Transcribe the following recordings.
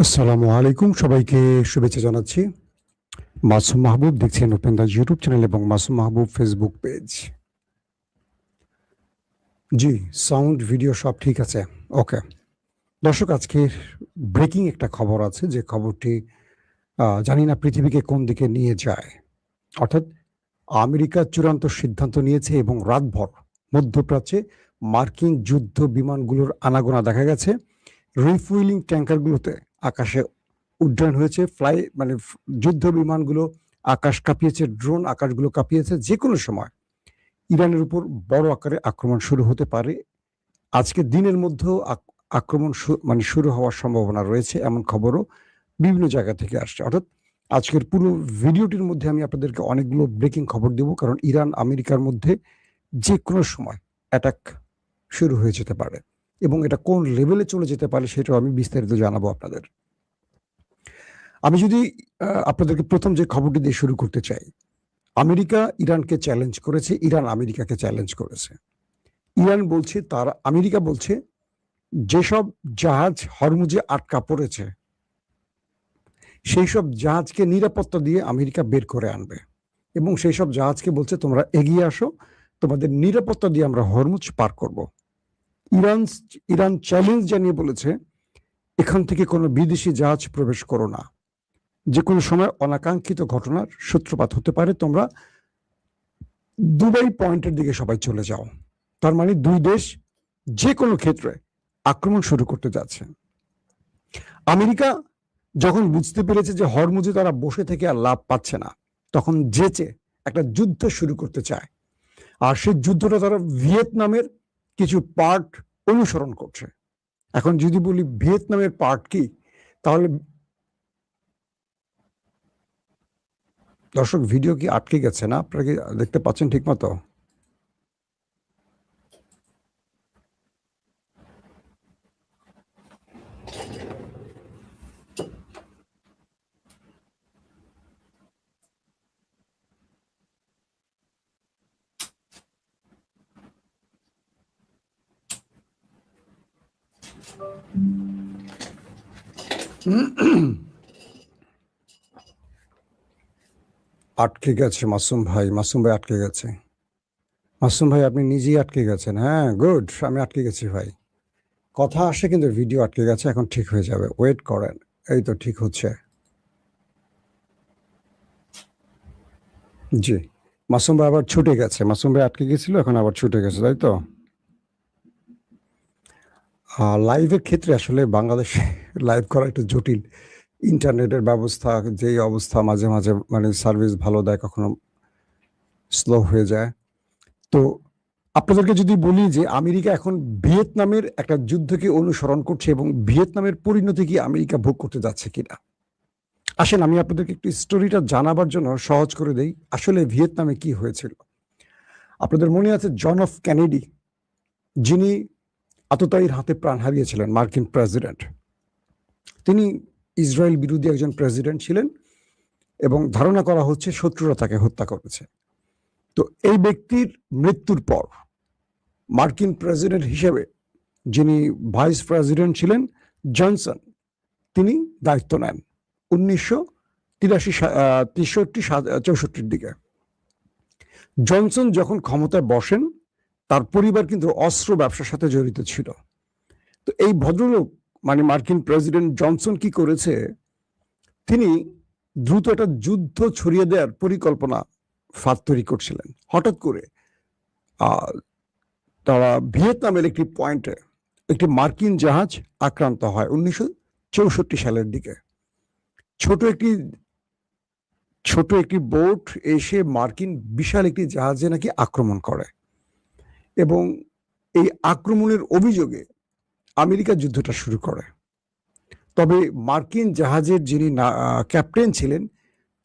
আসসালামু আলাইকুম, সবাইকে শুভেচ্ছা জানাচ্ছি। মাসুম মাহবুব দেখছেন ওপেন দ্য ইউটিউব চ্যানেল এবং মাসুম মাহবুব ফেসবুক পেজ। জি, সাউন্ড ভিডিও সব ঠিক আছে। ওকে। দর্শক, আজকের ব্রেকিং একটা খবর আছে, যে খবরটি জানি না পৃথিবীকে কোন দিকে নিয়ে যায়। অর্থাৎ আমেরিকা চূড়ান্ত সিদ্ধান্ত নিয়েছে এবং রাতভর মধ্যপ্রাচ্যে মার্কিন যুদ্ধ বিমানগুলোর আনাগোনা দেখা গেছে। রিফুয়েলিং ট্যাঙ্কারগুলোতে আকাশে উড্ডয়ন হয়েছে। যুদ্ধ বিমানগুলো আকাশ কাঁপিয়েছে, ড্রোন আকাশগুলো কাঁপিয়েছে। যেকোনো সময় ইরানের উপর বড় আকারে আক্রমণ শুরু হতে পারে। আজকে দিনের মধ্যেও আক্রমণ শুরু হওয়ার সম্ভাবনা রয়েছে, এমন খবরও বিভিন্ন জায়গা থেকে আসছে। অর্থাৎ আজকের পুরো ভিডিওটির মধ্যে আমি আপনাদেরকে অনেকগুলো ব্রেকিং খবর দেব, কারণ ইরান আমেরিকার মধ্যে যেকোনো সময় অ্যাটাক শুরু হয়ে যেতে পারে এবং এটা কোন লেভেলে চলে যেতে পারে সেটাও আমি বিস্তারিত জানাবো আপনাদের। আমি যদি আপনাদেরকে প্রথম যে খবরটি দিয়ে শুরু করতে চাই, আমেরিকা ইরানকে চ্যালেঞ্জ করেছে, ইরান আমেরিকাকে চ্যালেঞ্জ করেছে। আমেরিকা বলছে যেসব জাহাজ হরমুজে আটকা পড়েছে সেই সব জাহাজকে নিরাপত্তা দিয়ে আমেরিকা বের করে আনবে এবং সেই সব জাহাজকে বলছে তোমরা এগিয়ে আসো, তোমাদের নিরাপত্তা দিয়ে আমরা হরমুজ পার করব। ইরান চ্যালেঞ্জ জানিয়ে বলেছে এখান থেকে কোনো বিদেশি জাহাজ প্রবেশ করো না, যে কোনো সময় অনাকাঙ্ক্ষিত ঘটনার সূত্রপাত হতে পারে, তোমরা দুবাই পয়েন্টের দিকে সবাই চলে যাও। তার মানে দুই দেশ যে কোনো ক্ষেত্রে আক্রমণ শুরু করতে যাচ্ছে। আমেরিকা যখন বুঝতে পেরেছে যে হরমুজে তারা বসে থেকে আর লাভ পাচ্ছে না, তখন জেচে একটা যুদ্ধ শুরু করতে চায়। আর সেই যুদ্ধটা তারা ভিয়েতনামের কিছু পার্ট অনুসরণ করছে। এখন যদি বলি ভিয়েতনামের পার্ট কি, তাহলে দর্শক, ভিডিও কি আটকে গেছে না? আপনারা কি দেখতে পাচ্ছেন ঠিক মতো? আটকে গেছে মাসুম ভাই আটকে গেছে। মাসুম ভাই, আপনি নিজেই আটকে গেছেন? হ্যাঁ, গুড, আমি আটকে গেছি ভাই। কথা আসে কিন্তু ভিডিও আটকে গেছে, এখন ঠিক হয়ে যাবে, ওয়েট করেন। এই তো ঠিক হচ্ছে। জি, মাসুম ভাই আবার ছুটে গেছে। মাসুম ভাই আটকে গেছিল, এখন আবার ছুটে গেছে, তাই তো? লাইভের ক্ষেত্রে আসলে বাংলাদেশে লাইভ করা একটু জটিল। ইন্টারনেটের ব্যবস্থা যেই অবস্থা, মাঝে মাঝে সার্ভিস ভালো দেয়, কখনো স্লো হয়ে যায়। তো আপনাদেরকে যদি বলি যে আমেরিকা এখন ভিয়েতনামের একটা যুদ্ধকে অনুসরণ করছে এবং ভিয়েতনামের পরিণতি কি আমেরিকা ভোগ করতে যাচ্ছে কিনা, আসেন আমি আপনাদেরকে একটু স্টোরিটা জানাবার জন্য সহজ করে দেই আসলে ভিয়েতনামে কি হয়েছিল। আপনাদের মনে আছে জন এফ কেনেডি, যিনি আততায়ীর হাতে প্রাণ হারিয়েছিলেন, মার্কিন প্রেসিডেন্ট। তিনি ইসরায়েল বিরোধী একজন প্রেসিডেন্ট ছিলেন এবং ধারণা করা হচ্ছে শত্রুরা তাকে হত্যা করেছে। তো এই ব্যক্তির মৃত্যুর পর মার্কিন প্রেসিডেন্ট হিসেবে যিনি ভাইস প্রেসিডেন্ট ছিলেন, জনসন, তিনি দায়িত্ব নেন 1963-64 দিকে। জনসন যখন ক্ষমতায় বসেন, তার পরিবার কিন্তু অস্ত্র ব্যবসার সাথে জড়িত ছিল। তো এই ভদ্রলোক মার্কিন প্রেসিডেন্ট জনসন কি করেছে, তিনি দ্রুত একটা যুদ্ধ ছড়িয়ে দেওয়ার পরিকল্পনা ফাঁদ তৈরি করছিলেন। হঠাৎ করে তারা ভিয়েতনামের একটি পয়েন্টে একটি মার্কিন জাহাজ আক্রান্ত হয় 1964 সালের দিকে। ছোট একটি বোট এসে মার্কিন বিশাল একটি জাহাজে নাকি আক্রমণ করে এবং এই আক্রমণের অভিযোগে আমেরিকা যুদ্ধটা শুরু করে। তবে মার্কিন জাহাজের যিনি ক্যাপ্টেন ছিলেন,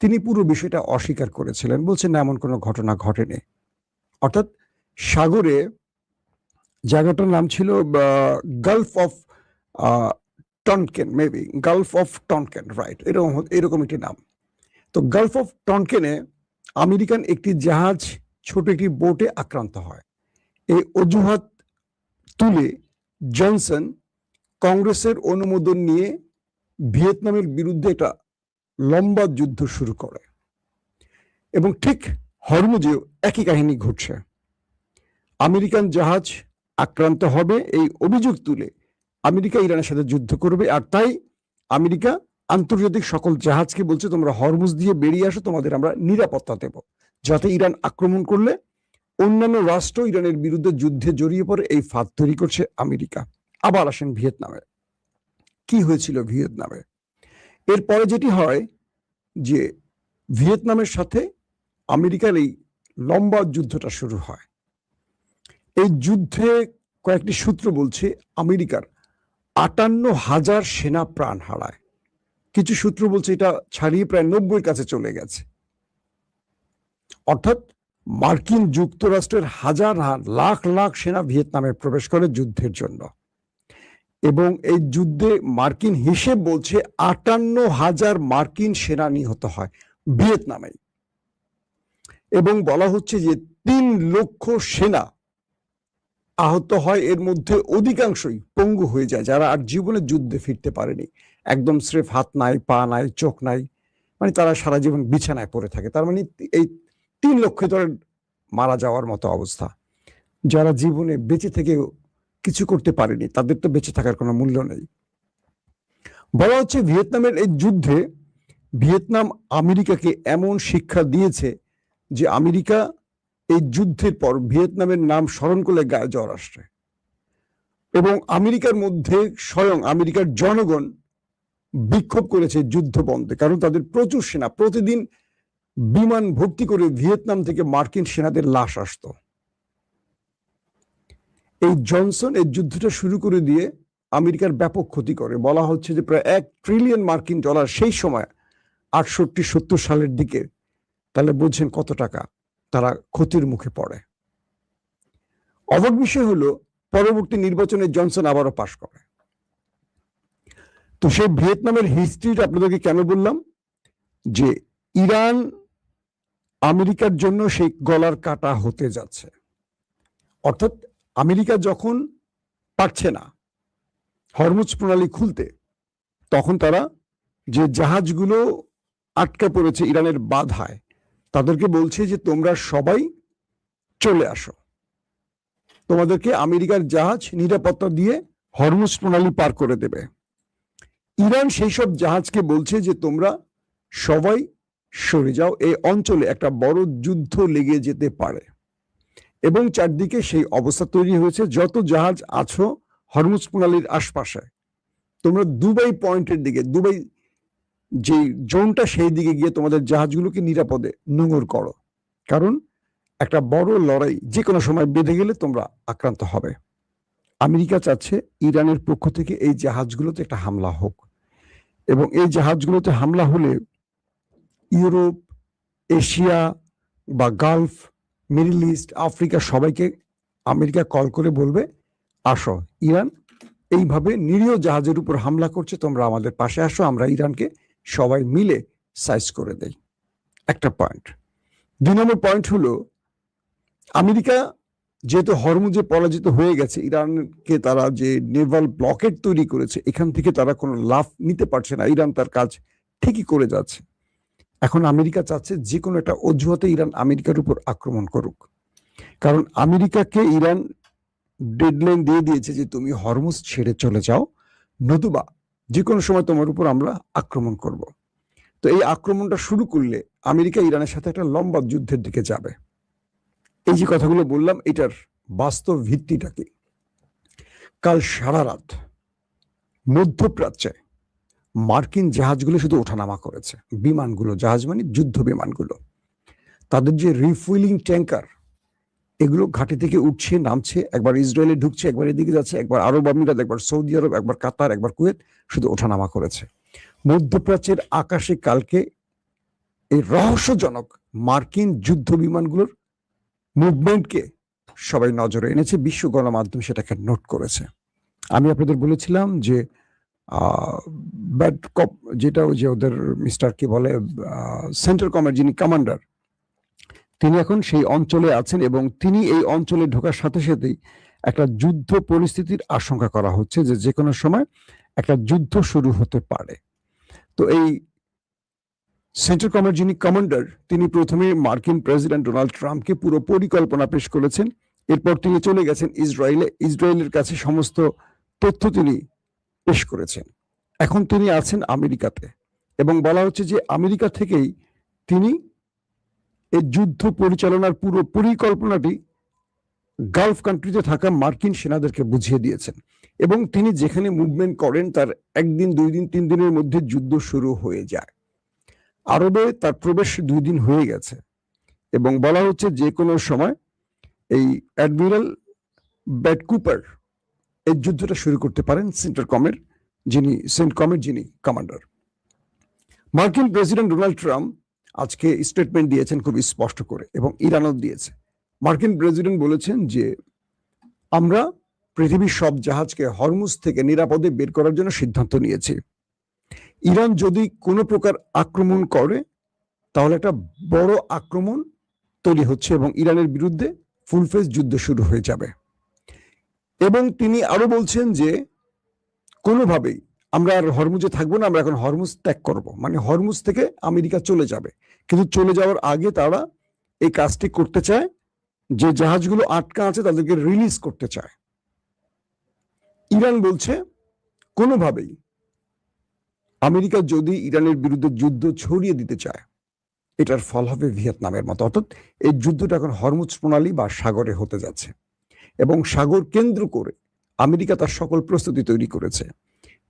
তিনি পুরো বিষয়টা অস্বীকার করেছিলেন, বলছেন না, এমন কোনো ঘটনা ঘটেনি। অর্থাৎ সাগরে, জায়গাটার নাম ছিল Gulf of Tonkin, maybe Gulf of Tonkin, right, এরকম একটি নাম। তো গালফ অফ টনকেনে আমেরিকান একটি জাহাজ ছোট একটি বোটে আক্রান্ত হয়। এই অজুহাত তুলে জনসন কংগ্রেসের অনুমোদন নিয়ে ভিয়েতনামের বিরুদ্ধে একটা লম্বা যুদ্ধ শুরু করে এবং ঠিক হরমুজেও একই কাহিনী ঘটছে। আমেরিকান জাহাজ আক্রান্ত হবে এই অভিযোগ তুলে আমেরিকা ইরানের সাথে যুদ্ধ করবে, আর তাই আমেরিকা আন্তর্জাতিক সকল জাহাজকে বলছে তোমরা হরমুজ দিয়ে বেরিয়ে আসো, তোমাদের আমরা নিরাপত্তা দেব, যাতে ইরান আক্রমণ করলে অন্যান্য রাষ্ট্র ইরানের বিরুদ্ধে যুদ্ধে জড়িয়ে পড়ে। এই ফাঁদ তৈরি করছে আমেরিকা। আবার আসেন ভিয়েতনামে। কি হয়েছিল ভিয়েতনামে? এরপরে যেটি হয় যে ভিয়েতনামের সাথে আমেরিকার এই লম্বা যুদ্ধটা শুরু হয়। এই যুদ্ধে কয়েকটি সূত্র বলছে আমেরিকার 58,000 সেনা প্রাণ হারায়। কিছু সূত্র বলছে এটা ছাড়িয়ে প্রায় 90-এর কাছে চলে গেছে। অর্থাৎ মার্কিন যুক্তরাষ্ট্রের হাজার লাখ লাখ সেনা ভিয়েতনামে প্রবেশ করে যুদ্ধের জন্য, এবং এই যুদ্ধে মার্কিন হিসেব বলছে 58,000 মার্কিন সেনা নিহত হয় ভিয়েতনামে, এবং বলা হচ্ছে যে 3 লক্ষ সেনা আহত হয়। এর মধ্যে অধিকাংশই পঙ্গু হয়ে যায়, যারা আর জীবনে যুদ্ধে ফিরতে পারেনি। একদম স্রেফ হাত নাই, পা নাই, চোখ নাই, মানে তারা সারা জীবন বিছানায় পড়ে থাকে। তার মানে এই 3 লক্ষ ধরে মারা যাওয়ার মতো অবস্থা। যারা জীবনে বেঁচে থেকে কিছু করতে পারেনি তাদের তো বেঁচে থাকার কোনো মূল্য নেই। বলা হচ্ছে ভিয়েতনামের এই যুদ্ধে ভিয়েতনাম আমেরিকাকে এমন শিক্ষা দিয়েছে যে আমেরিকা এই যুদ্ধের পর ভিয়েতনামের নাম স্মরণ করলে গায়ে জ্বর আসছে, এবং আমেরিকার মধ্যে স্বয়ং আমেরিকার জনগণ বিক্ষোভ করেছে যুদ্ধ বন্ধে, কারণ তাদের প্রচুর সেনা প্রতিদিন বিমান ভর্তি করে ভিয়েতনাম থেকে মার্কিন সেনাদের লাশ আসতো। এই জনসন এই যুদ্ধটা শুরু করে দিয়ে আমেরিকার ব্যাপক ক্ষতি করে। বলা হচ্ছে যে প্রায় $1 ট্রিলিয়ন মার্কিন ডলার সেই সময় 68-70 সালের দিকে, তাহলে বুঝছেন কত টাকা তারা ক্ষতির মুখে পড়ে। অবাক বিষয় হলো পরবর্তী নির্বাচনে জনসন আবারও পাশ করে। তো সেই ভিয়েতনামের হিস্ট্রিটা আপনাদেরকে কেন বললাম, যে ইরান আমেরিকার জন্য সেই গলার কাটা হতে যাচ্ছে। অর্থাৎ আমেরিকা যখন পারছে না হরমুজ প্রণালী খুলতে, তখন তারা যে জাহাজগুলো আটকে পড়েছে ইরানের বাধায়, তাদেরকে বলছে যে তোমরা সবাই চলে আসো, তোমাদেরকে আমেরিকার জাহাজ নিরাপত্তা দিয়ে হরমুজ প্রণালী পার করে দেবে। ইরান সেই সব জাহাজকে বলছে যে তোমরা সবাই সরে যাও, এই অঞ্চলে একটা বড় যুদ্ধ লেগে যেতে পারে। এবং চারদিকে সেই অবস্থা তৈরি হয়েছে, যত জাহাজ আছো হরমুজ প্রণালীর আশপাশে, তোমরা দুবাই পয়েন্টের দিকে, দুবাই যে জোনটা, সেই দিকে গিয়ে তোমাদের জাহাজগুলোকে নিরাপদে নোঙর করো, কারণ একটা বড় লড়াই যে কোনো সময় বেঁধে গেলে তোমরা আক্রান্ত হবে। আমেরিকা চাচ্ছে ইরানের পক্ষ থেকে এই জাহাজগুলোতে একটা হামলা হোক, এবং এই জাহাজগুলোতে হামলা হলে ইউরোপ, এশিয়া বা গালফ, মিডল ইস্ট, আফ্রিকা সবাইকে আমেরিকা কল করে বলবে আসো, ইরান এইভাবে নিরীহ জাহাজের উপর হামলা করছে, তোমরা আমাদের পাশে আসো, আমরা ইরানকে সবাই মিলে সাইজ করে দেই। একটা পয়েন্ট। 2 নম্বর পয়েন্ট হলো আমেরিকা যেহেতু হরমুজে পরাজিত হয়ে গেছে, ইরানকে তারা যে নেভাল ব্লকেট তৈরি করেছে, এখান থেকে তারা কোনো লাভ নিতে পারছে না, ইরান তার কাজ ঠিকই করে যাচ্ছে। এখন আমেরিকা চাচ্ছে যে কোনো একটা অজুহাতে ইরান আমেরিকার উপর আক্রমণ করুক, কারণ আমেরিকাকে ইরান ডেডলাইন দিয়ে দিয়েছে যে তুমি হরমুজ ছেড়ে চলে যাও, নতুবা যে কোনো সময় তোমার উপর আমরা আক্রমণ করব। তো এই আক্রমণটা শুরু করলে আমেরিকা ইরানের সাথে একটা লম্বা যুদ্ধের দিকে যাবে। এই যে কথাগুলো বললাম, এটার বাস্তব ভিত্তিটা কি? কাল সারা রাত মধ্যপ্রাচ্যে মার্কিন জাহাজগুলো শুধু ওঠানামা করেছে, বিমানগুলো, জাহাজ মানে যুদ্ধ বিমানগুলো, তাদের যে রিফুয়েলিং ট্যাঙ্কার, এগুলো ঘাটি থেকে উঠছে নামছে, একবার ইসরায়েলে ঢুকছে, একবার এদিকে যাচ্ছে, একবার আরব আমিরাত, একবার সৌদি আরব, একবার কাতার, একবার কুয়েত, শুধু ওঠানামা করেছে। মধ্যপ্রাচ্যের আকাশে কালকে এই রহস্যজনক মার্কিন যুদ্ধ বিমানগুলোর মুভমেন্টকে সবাই নজরে এনেছে, বিশ্ব গণমাধ্যম সেটাকে নোট করেছে। আমি আপনাদের বলেছিলাম যে ব্যাড কপ, যেটা ওই যে ওদের মিস্টার কি বলে সেন্টার কমান্ড, যিনি কমান্ডার, তিনি এখন সেই অঞ্চলে আছেন, এবং তিনি এই অঞ্চলে ঢোকার সাথে সাথেই একটা যুদ্ধ পরিস্থিতির আশঙ্কা করা হচ্ছে, যে কোনো সময় একটা যুদ্ধ শুরু হতে পারে। তো এই সেন্ট্রাল কমান্ড যিনি কমান্ডার, তিনি প্রথমে মার্কিন প্রেসিডেন্ট ডোনাল্ড ট্রাম্পকে পুরো পরিকল্পনা পেশ করেছেন। এরপর তিনি চলে গেছেন ইসরায়েলের কাছে সমস্ত তথ্য তিনি পেশ করেছেন। এখন তিনি আছেন আমেরিকাতে এবং বলা হচ্ছে যে আমেরিকা থেকেই তিনি এই যুদ্ধ পরিচালনার পুরো পরিকল্পনাটি গালফ কান্ট্রিতে থাকা মার্কিন সেনাদেরকে বুঝিয়ে দিয়েছেন এবং তিনি যেখানে মুভমেন্ট করেন তার একদিন, 2 দিন, 3 দিনের মধ্যে যুদ্ধ শুরু হয়ে যায়। আরবে তার প্রবেশ 2 দিন হয়ে গেছে এবং বলা হচ্ছে যে কোনো সময় এই অ্যাডমিরাল ব্র্যাড কুপার এই যুদ্ধটা শুরু করতে পারেন সেন্টকমের যিনি কমান্ডার। মার্কিন প্রেসিডেন্ট ডোনাল্ড ট্রাম্প আজকে স্টেটমেন্ট দিয়েছেন খুবই স্পষ্ট করে এবং ইরানও দিয়েছে। মার্কিন প্রেসিডেন্ট বলেছেন যে আমরা পৃথিবীর সব জাহাজকে হরমুজ থেকে নিরাপদে বের করার জন্য সিদ্ধান্ত নিয়েছি। ইরান যদি কোনো প্রকার আক্রমণ করে তাহলে একটা বড় আক্রমণ তৈরি হচ্ছে এবং ইরানের বিরুদ্ধে ফুলফেজ যুদ্ধ শুরু হয়ে যাবে। এবং তিনি আরো বলছেন যে কোনোভাবেই আমরা আর হরমুজে থাকবো না, আমরা এখন হরমুজ ত্যাগ করব, মানে হরমুজ থেকে আমেরিকা চলে যাবে। কিন্তু চলে যাওয়ার আগে তারা এই কাজটি করতে চায়, যে জাহাজগুলো আটকা আছে তাদেরকে রিলিজ করতে চায়। ইরান বলছে কোনোভাবেই আমেরিকা যদি ইরানের বিরুদ্ধে যুদ্ধ ছড়িয়ে দিতে চায় এটার ফল হবে ভিয়েতনামের মতো, অর্থাৎ এই যুদ্ধটা এখন হরমুজ প্রণালী বা সাগরে হতে যাচ্ছে এবং সাগর কেন্দ্র করে আমেরিকা তার সকল প্রস্তুতি তৈরি করেছে।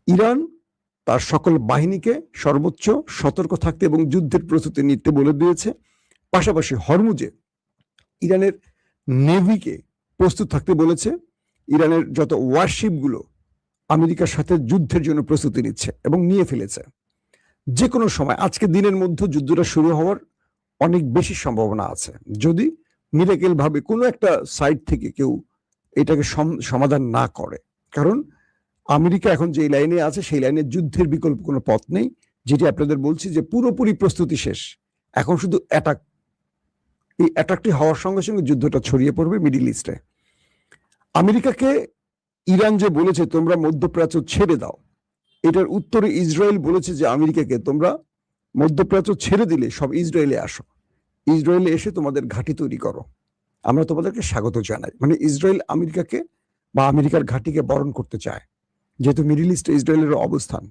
ইরান তার সকল বাহিনীকে সর্বোচ্চ সতর্ক থাকতে এবং যুদ্ধের প্রস্তুতি নিতে বলে দিয়েছে। পাশাপাশি হরমুজে ইরানের নেভিকে প্রস্তুত থাকতে বলেছে। ইরানের যত ওয়ারশিপগুলো আমেরিকার সাথে যুদ্ধের জন্য প্রস্তুতি নিচ্ছে এবং নিয়ে ফেলেছে। যে কোনো সময় আজকে দিনের মধ্যে যুদ্ধটা শুরু হওয়ার অনেক বেশি সম্ভাবনা আছে যদি মিরাকেল ভাবে কোনো একটা সাইড থেকে কেউ এটাকে সমাধান না করে। কারণ আমেরিকা এখন যে লাইনে আছে সেই লাইনে যুদ্ধের বিকল্প কোনো পথ নেই, যেটি আপনাদের বলছি যে পুরোপুরি প্রস্তুতি শেষ, এখন শুধু অ্যাটাক। এই অ্যাটাকটি হওয়ার সঙ্গে সঙ্গে যুদ্ধটা ছড়িয়ে পড়বে মিডিল ইস্টে। আমেরিকাকে ইরান যে বলেছে তোমরা মধ্যপ্রাচ্য ছেড়ে দাও, এটার উত্তরে ইসরায়েল বলেছে যে আমেরিকাকে তোমরা মধ্যপ্রাচ্য ছেড়ে দিলে সব ইসরায়েলে আসো, ইসরায়েলে এসে তোমাদের ঘাঁটি তৈরি করো, আমরা তোমাদেরকে স্বাগত জানাই। মানে ইসরায়েল আমেরিকাকে বা আমেরিকার ঘাঁটিকে বরণ করতে চায়, যেহেতু মিডিল ইস্টে ইসরায়েলের অবস্থান।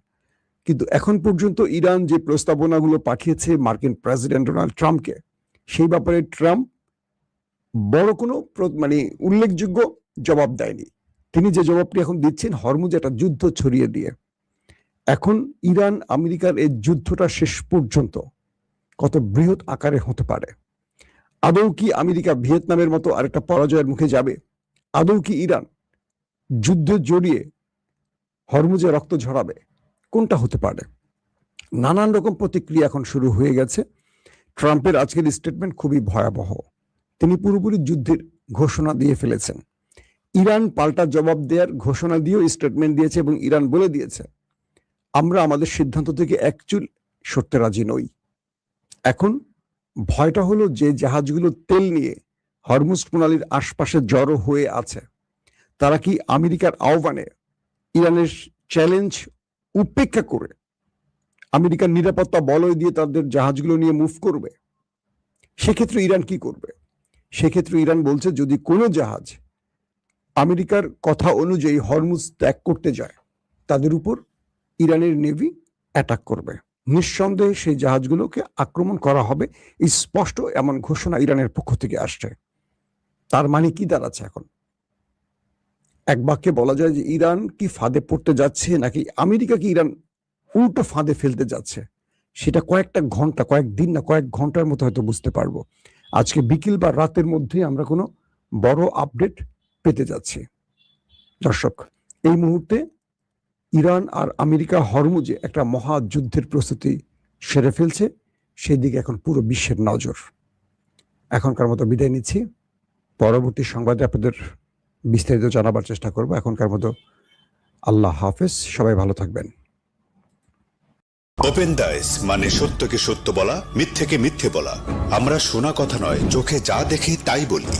কিন্তু এখন পর্যন্ত ইরান যে প্রস্তাবনাগুলো পাঠিয়েছে মার্কিন প্রেসিডেন্ট ডোনাল্ড ট্রাম্পকে, সেই ব্যাপারে ট্রাম্প বড় কোনো উল্লেখযোগ্য জবাব দেয়নি। তিনি যে জবাবটি এখন দিচ্ছেন হরমুজে একটা যুদ্ধ ছড়িয়ে দিয়ে। এখন ইরান আমেরিকার এই যুদ্ধটা শেষ পর্যন্ত কত বৃহৎ আকারে হতে পারে। আদৌ কি আমেরিকা ভিয়েতনামের মতো আরেকটা পরাজয়ের মুখে যাবে? আদৌ কি ইরান যুদ্ধে জড়িয়ে হরমুজে রক্ত ঝরাবে? কোনটা হতে পারে? নানান রকম প্রতিক্রিয়া এখন শুরু হয়ে গেছে। ট্রাম্পের আজকের স্টেটমেন্ট খুবই ভয়াবহ। তিনি পুরোপুরি যুদ্ধের ঘোষণা দিয়ে ফেলেছেন। ইরান পাল্টা জবাব দেওয়ার ঘোষণা দিয়েও স্টেটমেন্ট দিয়েছে এবং ইরান বলে দিয়েছে আমরা আমাদের সিদ্ধান্ত থেকে একচুল সরতে রাজি নই। এখন ভয়টা হলো যে জাহাজগুলো তেল নিয়ে হরমুজ প্রণালীর আশপাশে জড়ো হয়ে আছে, তারা কি আমেরিকার আহ্বানে ইরানের চ্যালেঞ্জ উপেক্ষা করে আমেরিকার নিরাপত্তা বলয় দিয়ে তাদের জাহাজগুলো নিয়ে মুভ করবে? সেক্ষেত্রে ইরান কি করবে? সেক্ষেত্রে ইরান বলছে যদি কোনো জাহাজ আমেরিকার কথা অনুযায়ী হরমুজ ত্যাগ করতে যায় তাদের উপর ইরানের নেভি অ্যাটাক করবে। নিঃসন্দেহে সেই জাহাজগুলোকে আক্রমণ করা হবে, স্পষ্ট এমন ঘোষণা ইরানের পক্ষ থেকে আসছে। তার মানে কি দাঁড়াচ্ছে এখন? এক বাক্যে বলা যায় যে ইরান কি ফাঁদে পড়তে যাচ্ছে নাকি আমেরিকা কি ইরান উল্টো ফাঁদে ফেলতে যাচ্ছে, সেটা কয়েকটা ঘন্টা, কয়েকদিন না কয়েক ঘন্টার মতো হয়তো বুঝতে পারবো। আজকে বিকেল বা রাতের মধ্যে আমরা কোনো বড় আপডেট পেতে যাচ্ছি। দর্শক, এই মুহূর্তে ইরান আর আমেরিকা হরমুজে একটা মহাযুদ্ধের প্রস্তুতি সেরে ফেলছে, সেই দিকে এখন পুরো বিশ্বের নজর। এখনকার মতো বিদায় নিচ্ছি, পরবর্তী সংবাদে আপনাদের বিস্তারিত জানাবার চেষ্টা করব। এখনকার মতো আল্লাহ হাফেজ, সবাই ভালো থাকবেন। ওপেন দাইস মানে সত্যকে সত্য বলা, মিথ্যেকে মিথ্যে বলা। আমরা শোনা কথা নয়, চোখে যা দেখি তাই বলি।